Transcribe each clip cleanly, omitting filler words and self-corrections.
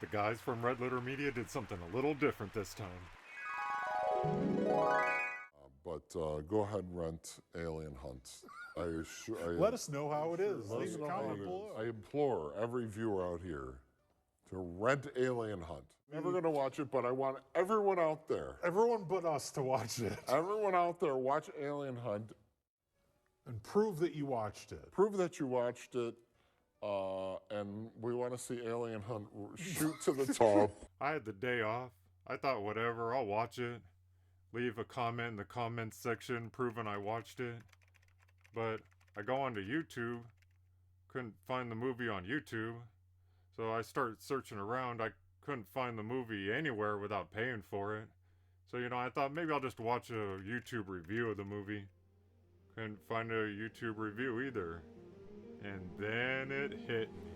The guys from Red Letter Media did something a little different this time. Go ahead and rent Alien Hunt. Let us know how it is. Let us Leave a know how comment it is. below. I implore every viewer out here to rent Alien Hunt. Never going to watch it, but I want everyone out there. Everyone but us to watch it. Everyone out there, watch Alien Hunt. And prove that you watched it. Prove that you watched it. And we want to see Alien Hunt shoot to the top. I had the day off. I thought, whatever, I'll watch it. Leave a comment in the comments section proving I watched it. But I go onto YouTube. Couldn't find the movie on YouTube. So I started searching around. I couldn't find the movie anywhere without paying for it. So, I thought maybe I'll just watch a YouTube review of the movie. Couldn't find a YouTube review either. And then it hit me.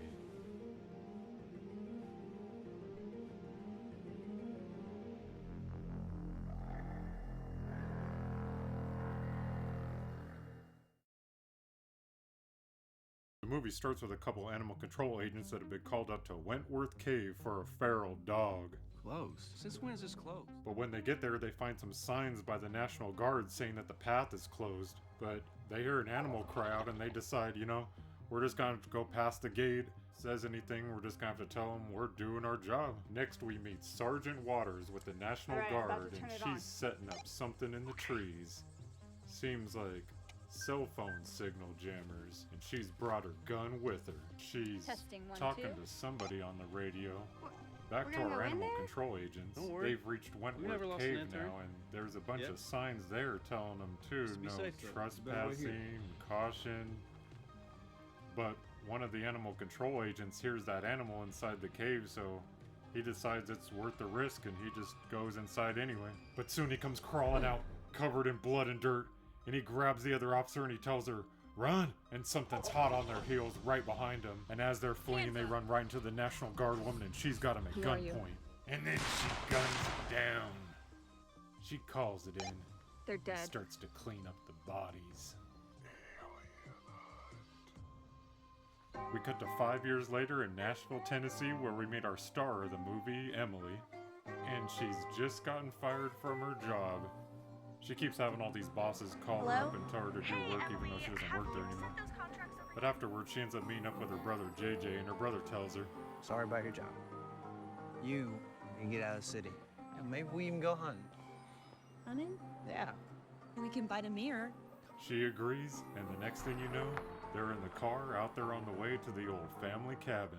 The movie starts with a couple animal control agents that have been called up to Wentworth Cave for a feral dog. Closed? Since when is this closed? But when they get there, they find some signs by the National Guard saying that the path is closed. But they hear an animal cry out and they decide, we're just going to have to go past the gate. Says anything, we're just going to have to tell them we're doing our job. Next, we meet Sergeant Waters with the National Guard, and she's setting up something in the trees. Seems like cell phone signal jammers, and she's brought her gun with her. She's talking to somebody on the radio. Back to our animal control agents. They've reached Wentworth Cave now, and there's a bunch of signs there telling them too, no trespassing, caution. But one of the animal control agents hears that animal inside the cave, so he decides it's worth the risk, and he just goes inside anyway. But soon he comes crawling out, covered in blood and dirt, and he grabs the other officer and he tells her, "Run!" And something's hot on their heels right behind them. And as they're fleeing, they run right into the National Guard woman, and she's got him at gunpoint. And then she guns him down. She calls it in. They're dead. And starts to clean up the bodies. We cut to 5 years later in Nashville, Tennessee, where we meet our star of the movie, Emily. And she's just gotten fired from her job. She keeps having all these bosses call her up and tell her to do work even though she doesn't work there anymore. But afterwards, she ends up meeting up with her brother JJ, and her brother tells her, Sorry about your job. You can get out of the city. And maybe we even go hunting. Hunting? Yeah. We can bite a mirror. She agrees, and the next thing you know, they're in the car out there on the way to the old family cabin.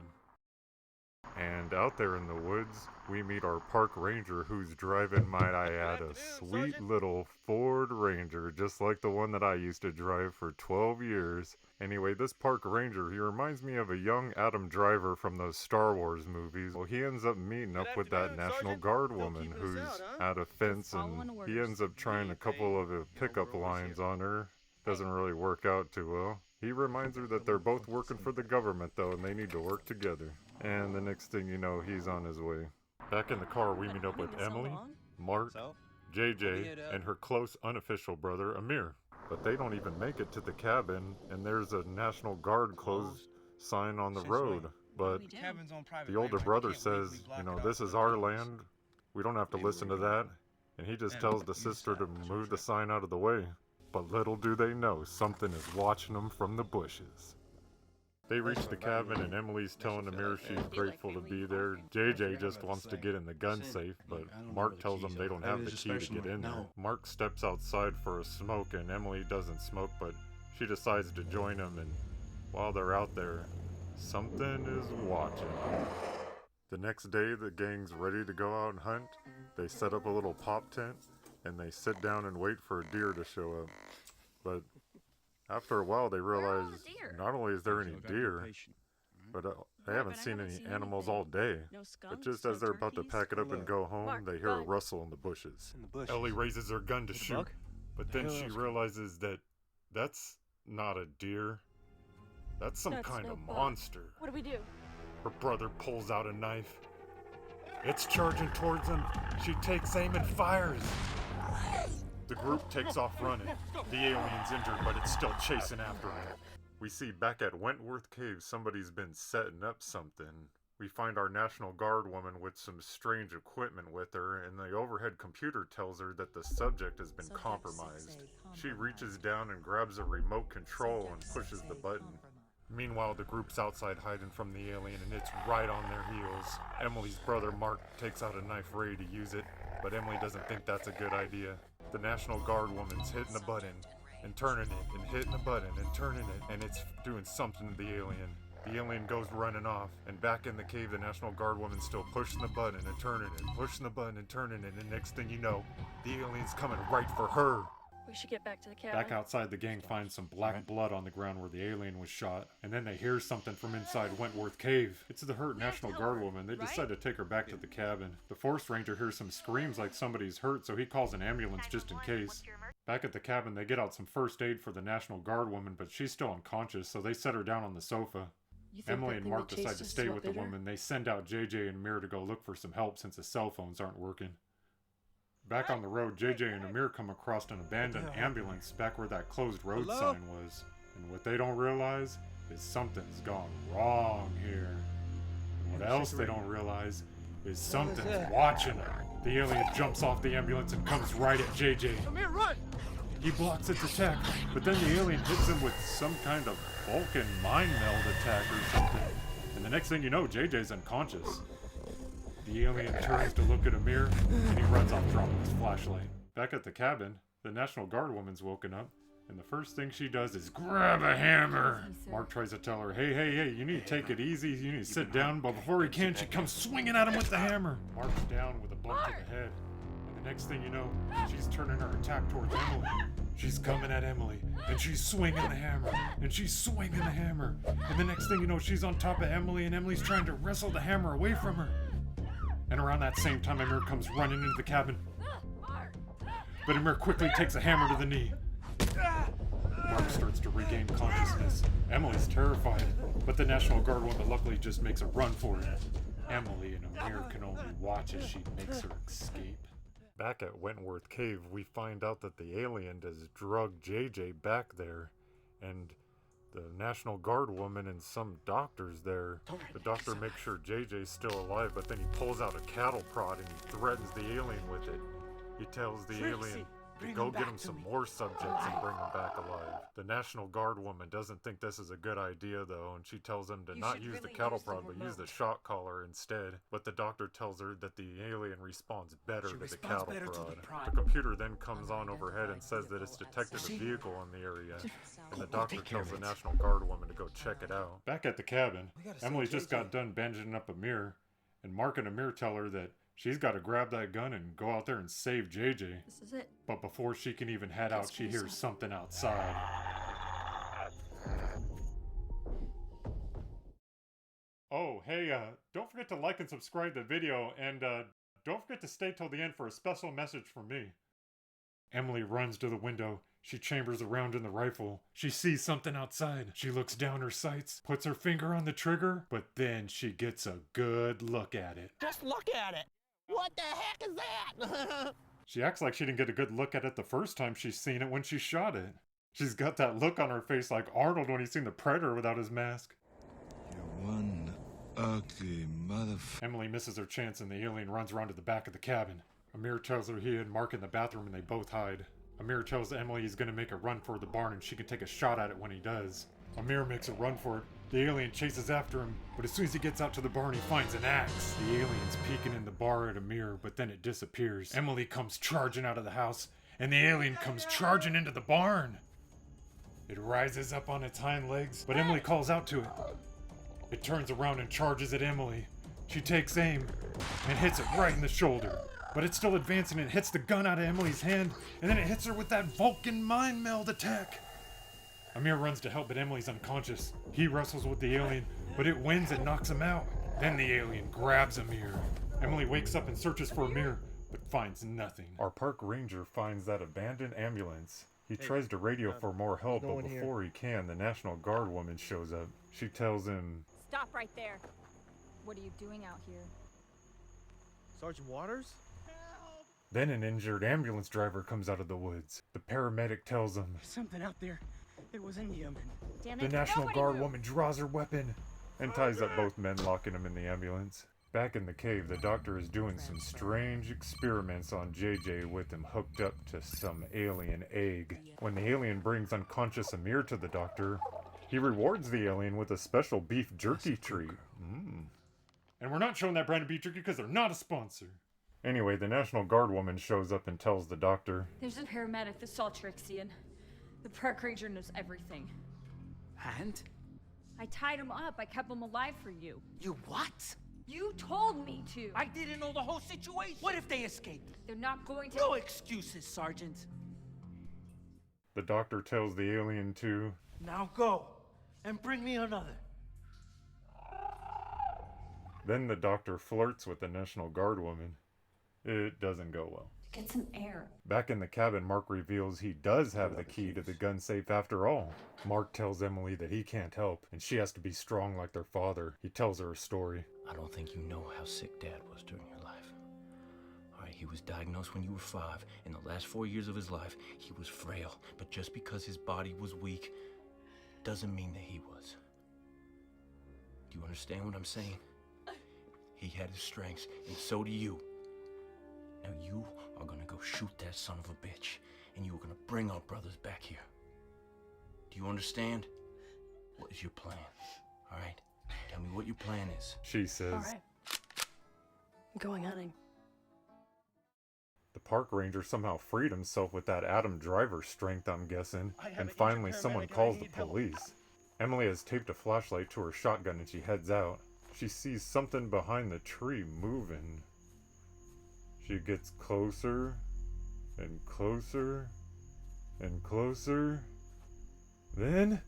And out there in the woods, we meet our park ranger who's driving, might I add, a sweet little Ford Ranger, just like the one that I used to drive for 12 years. Anyway, this park ranger, he reminds me of a young Adam Driver from those Star Wars movies. Well, he ends up meeting up with that National Guard woman who's at a fence, and he ends up trying a couple of pickup lines on her. Doesn't really work out too well. He reminds her that they're both working for the government, though, and they need to work together. And the next thing you know, he's on his way. Back in the car, we meet up with Emily, Mark, JJ, and her close unofficial brother, Amir. But they don't even make it to the cabin, and there's a National Guard closed sign on the road. But the older brother says, this is our land. We don't have to listen to that. And he just tells the sister to move the sign out of the way. But little do they know, something is watching them from the bushes. They reach the cabin, and Emily's telling Amir she's grateful to be there. JJ just wants to get in the gun safe, but Mark tells them they don't have the key to get in there. Mark steps outside for a smoke, and Emily doesn't smoke, but she decides to join him, and while they're out there, something is watching. The next day, the gang's ready to go out and hunt. They set up a little pop tent, and they sit down and wait for a deer to show up. But after a while, they realize not only is there any deer, but they haven't seen any animals all day. But just as they're about to pack it up and go home, they hear a rustle in the bushes. Ellie raises her gun to shoot, but then she realizes that that's not a deer. That's some kind of monster. What do we do? Her brother pulls out a knife. It's charging towards him. She takes aim and fires. The group takes off running. The alien's injured, but it's still chasing after him. We see back at Wentworth Cave, somebody's been setting up something We find our National Guard woman with some strange equipment with her, and the overhead computer tells her that the subject has been compromised. She reaches down and grabs a remote control and pushes the button. Meanwhile, the group's outside hiding from the alien, and it's right on their heels. Emily's brother Mark takes out a knife ready to use it, but Emily doesn't think that's a good idea. The National Guard woman's hitting the button and turning it and hitting the button and turning it, and it's doing something to the alien. The alien goes running off, and back in the cave, the National Guard woman's still pushing the button and turning it, pushing the button and turning it, and next thing you know, the alien's coming right for her. We should get back to the cabin. Back outside, the gang finds some black blood on the ground where the alien was shot, and then they hear something from inside Wentworth Cave. It's the hurt National Guard woman. They decide to take her back to the cabin. The Forest Ranger hears some screams like somebody's hurt, so he calls an ambulance just in case. Back at the cabin, they get out some first aid for the National Guard woman, but she's still unconscious, so they set her down on the sofa. Emily and Mark decide to stay with the woman. They send out JJ and Amir to go look for some help since the cell phones aren't working. Back on the road, JJ and Amir come across an abandoned ambulance back where that closed road sign was. And what they don't realize is something's gone wrong here. And what else they don't realize is something's watching them. The alien jumps off the ambulance and comes right at JJ. Amir, run! He blocks its attack, but then the alien hits him with some kind of Vulcan mind meld attack or something. And the next thing you know, JJ's unconscious. The alien turns to look at Amir, and he runs off dropping his flashlight. Back at the cabin, the National Guard woman's woken up, and the first thing she does is grab a hammer. Mark tries to tell her, hey, you need to take it easy, you need to sit down, but before he can, she comes swinging at him with the hammer. Mark's down with a bump to the head, and the next thing you know, she's turning her attack towards Emily. She's coming at Emily, and she's swinging the hammer, and she's swinging the hammer, and the next thing you know, she's on top of Emily, and Emily's trying to wrestle the hammer away from her. And around that same time, Amir comes running into the cabin. But Amir quickly takes a hammer to the knee. Mark starts to regain consciousness. Emily's terrified, but the National Guard woman luckily just makes a run for it. Emily and Amir can only watch as she makes her escape. Back at Wentworth Cave, we find out that the alien has drugged JJ back there, and the National Guard woman and some doctors there. The doctor makes sure JJ's still alive, but then he pulls out a cattle prod and he threatens the alien with it. He tells the alien to go get him some more subjects and bring them back alive. The National Guard woman doesn't think this is a good idea though, and she tells him to not use the cattle prod but use the shock collar instead. But the doctor tells her that the alien responds better to the cattle prod. The computer then comes on overhead and says that it's detected a vehicle in the area, and the doctor tells the National Guard woman to go check it out. Back at the cabin, Emily just got done bandaging up Amir, and Mark and Amir tell her that she's got to grab that gun and go out there and save JJ. This is it. But before she can even head out, she hears something outside. Oh, hey, don't forget to like and subscribe to the video, and don't forget to stay till the end for a special message from me. Emily runs to the window. She chambers around in the rifle. She sees something outside. She looks down her sights, puts her finger on the trigger, but then she gets a good look at it. Just look at it! What the heck is that? She acts like she didn't get a good look at it the first time she's seen it when she shot it. She's got that look on her face like Arnold when he's seen the Predator without his mask. You're one ugly motherfucker. Emily misses her chance and the alien runs around to the back of the cabin. Amir tells her he and Mark in the bathroom and they both hide. Amir tells Emily he's going to make a run for the barn and she can take a shot at it when he does. Amir makes a run for it. The alien chases after him, but as soon as he gets out to the barn, he finds an axe. The alien's peeking in the bar at Amir, but then it disappears. Emily comes charging out of the house, and the alien comes charging into the barn. It rises up on its hind legs, but Emily calls out to it. It turns around and charges at Emily. She takes aim and hits it right in the shoulder. But it's still advancing and hits the gun out of Emily's hand, and then it hits her with that Vulcan mind meld attack. Amir runs to help, but Emily's unconscious. He wrestles with the alien, but it wins and knocks him out. Then the alien grabs Amir. Emily wakes up and searches for Amir, but finds nothing. Our park ranger finds that abandoned ambulance. He tries to radio for more help, but before he can, the National Guard woman shows up. She tells him, Stop right there. What are you doing out here? Sergeant Waters? Then an injured ambulance driver comes out of the woods. The paramedic tells him, There's something out there. It was in the oven. Damn the it. National Nobody Guard move. woman draws her weapon, and ties up both men, locking them in the ambulance. Back in the cave, the doctor is doing some strange experiments on JJ with him hooked up to some alien egg. When the alien brings unconscious Amir to the doctor, he rewards the alien with a special beef jerky treat. And we're not showing that brand of beef jerky because they're not a sponsor. Anyway, the National Guard woman shows up and tells the doctor, There's a paramedic that saw Trixie, and the park ranger knows everything. And? I tied him up. I kept him alive for you. You what? You told me to. I didn't know the whole situation. What if they escaped? They're not going to. No excuses, Sergeant. the doctor tells the alien to, Now go and bring me another. Then the doctor flirts with the National Guard woman. It doesn't go well. Get some air. Back in the cabin, Mark reveals he does have the key to the gun safe after all. Mark tells Emily that he can't help, and she has to be strong like their father. He tells her a story. I don't think you know how sick Dad was during your life. All right, he was diagnosed when you were 5. In the last 4 years of his life, he was frail. But just because his body was weak doesn't mean that he was. Do you understand what I'm saying? He had his strengths, and so do you. Now you are gonna go shoot that son of a bitch, and you are gonna bring our brothers back here. Do you understand? What is your plan? All right? Tell me what your plan is. She says, All right. I'm going hunting. The park ranger somehow freed himself with that Adam Driver strength, I'm guessing. And finally someone calls the police. Emily has taped a flashlight to her shotgun and she heads out. She sees something behind the tree moving. She gets closer and closer and closer. Then...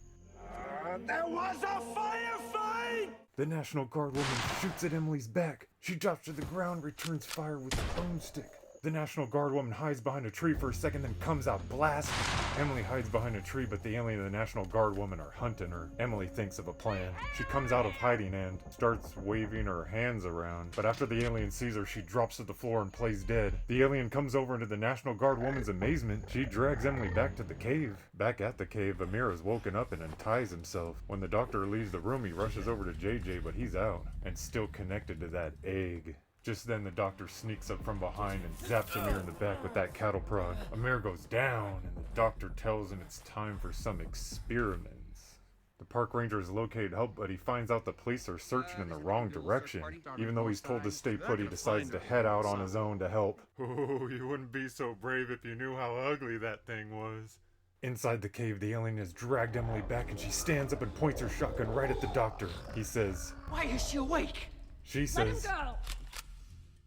There was a firefight! The National Guard woman shoots at Emily's back. She drops to the ground, returns fire with a boomstick. The National Guard woman hides behind a tree for a second, then comes out blasting. Emily hides behind a tree, but the alien and the National Guard woman are hunting her. Emily thinks of a plan. She comes out of hiding and starts waving her hands around. But after the alien sees her, she drops to the floor and plays dead. The alien comes over, and to the National Guard woman's amazement, she drags Emily back to the cave. Back at the cave, Amir has woken up and unties himself. When the doctor leaves the room, he rushes over to JJ, but he's out and still connected to that egg. Just then, the doctor sneaks up from behind and zaps Amir in the back with that cattle prod. Amir goes down, and the doctor tells him it's time for some experiments. The park ranger has located help, but he finds out the police are searching in the wrong direction. Even though he's told to stay put, he decides to head out on his own to help. Oh, you wouldn't be so brave if you knew how ugly that thing was. Inside the cave, the alien has dragged Emily back, and she stands up and points her shotgun right at the doctor. He says, Why is she awake? She Let him says, go.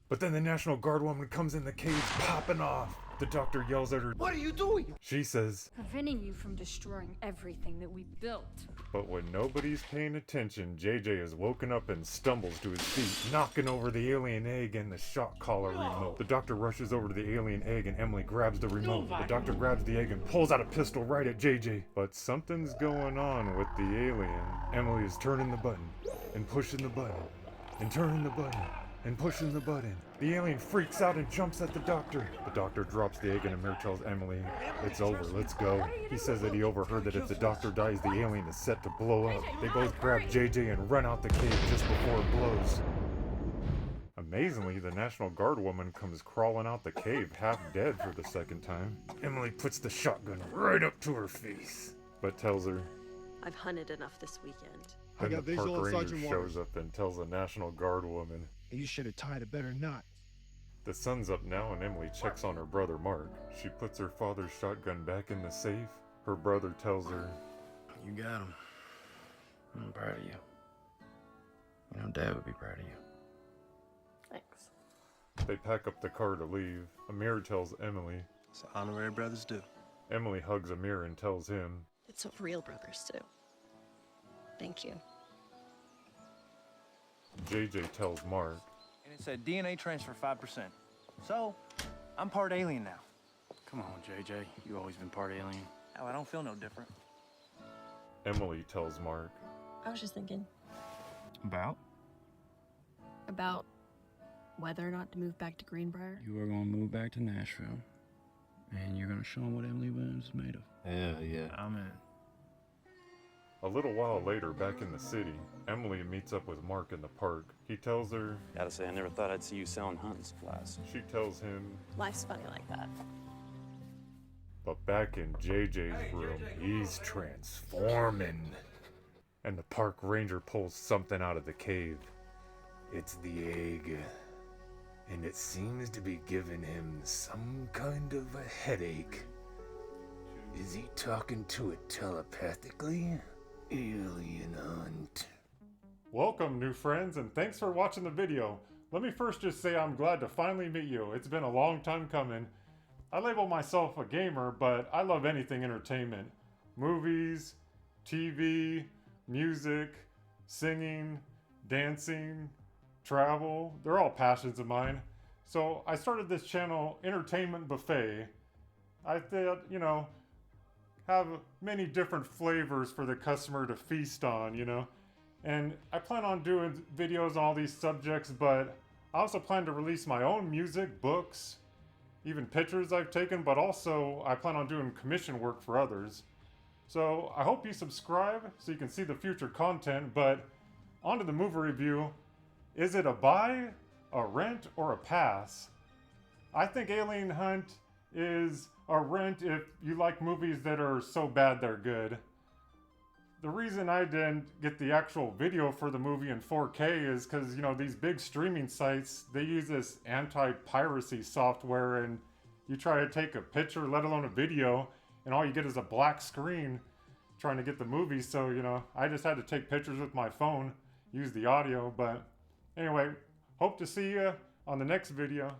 But then the National Guard woman comes in the cave, popping off. The doctor yells at her. What are you doing? She says, Preventing you from destroying everything that we built. but when nobody's paying attention, JJ is woken up and stumbles to his feet, knocking over the alien egg and the shot collar remote. The doctor rushes over to the alien egg and Emily grabs the remote. The doctor grabs the egg and pulls out a pistol right at JJ. But something's going on with the alien. Emily is turning the button and pushing the button and turning the button and pushing the button. The alien freaks out and jumps at the doctor. The doctor drops the egg and Amir tells Emily, it's over, let's go. He says that he overheard that if the doctor dies, the alien is set to blow up. They both grab JJ and run out the cave just before it blows. Amazingly, the National Guard woman comes crawling out the cave, half dead for the second time. Emily puts the shotgun right up to her face, but tells her, I've hunted enough this weekend. then the park ranger shows up and tells the National Guard woman, You should have tied a better knot. the sun's up now and Emily checks on her brother Mark. She puts her father's shotgun back in the safe. Her brother tells her, You got him. I'm proud of you. You know, Dad would be proud of you. Thanks. they pack up the car to leave. Amir tells Emily. So honorary brothers do. Emily hugs Amir and tells him, It's what real brothers do. Thank you. JJ tells Mark, And it said DNA transfer 5%. So, I'm part alien now. Come on, JJ. You always been part alien. Oh, I don't feel no different. Emily tells Mark, I was just thinking About? about whether or not to move back to Greenbrier. You are gonna move back to Nashville, and you're gonna show them what Emily Williams is made of. Hell yeah. I'm in. A little while later, back in the city, Emily meets up with Mark in the park. He tells her, Gotta say, I never thought I'd see you selling hunting supplies. She tells him, Life's funny like that. but back in JJ's room, he's transforming. And the park ranger pulls something out of the cave. It's the egg. And it seems to be giving him some kind of a headache. Is he talking to it telepathically? Alien hunt. Welcome, new friends, and thanks for watching the video. Let me first just say I'm glad to finally meet you. It's been a long time coming. I label myself a gamer, but I love anything entertainment. Movies, TV, music, singing, dancing, travel. They're all passions of mine. So I started this channel, Entertainment Buffet. I thought, have many different flavors for the customer to feast on, And I plan on doing videos on all these subjects, but I also plan to release my own music, books, even pictures I've taken, but also I plan on doing commission work for others. So I hope you subscribe so you can see the future content, but on to the movie review. Is it a buy, a rent, or a pass? I think Alien Hunt is a rent if you like movies that are so bad they're good. The reason I didn't get the actual video for the movie in 4K is because, these big streaming sites, they use this anti-piracy software, and you try to take a picture, let alone a video, and all you get is a black screen trying to get the movie. So, I just had to take pictures with my phone, use the audio. But anyway, hope to see you on the next video.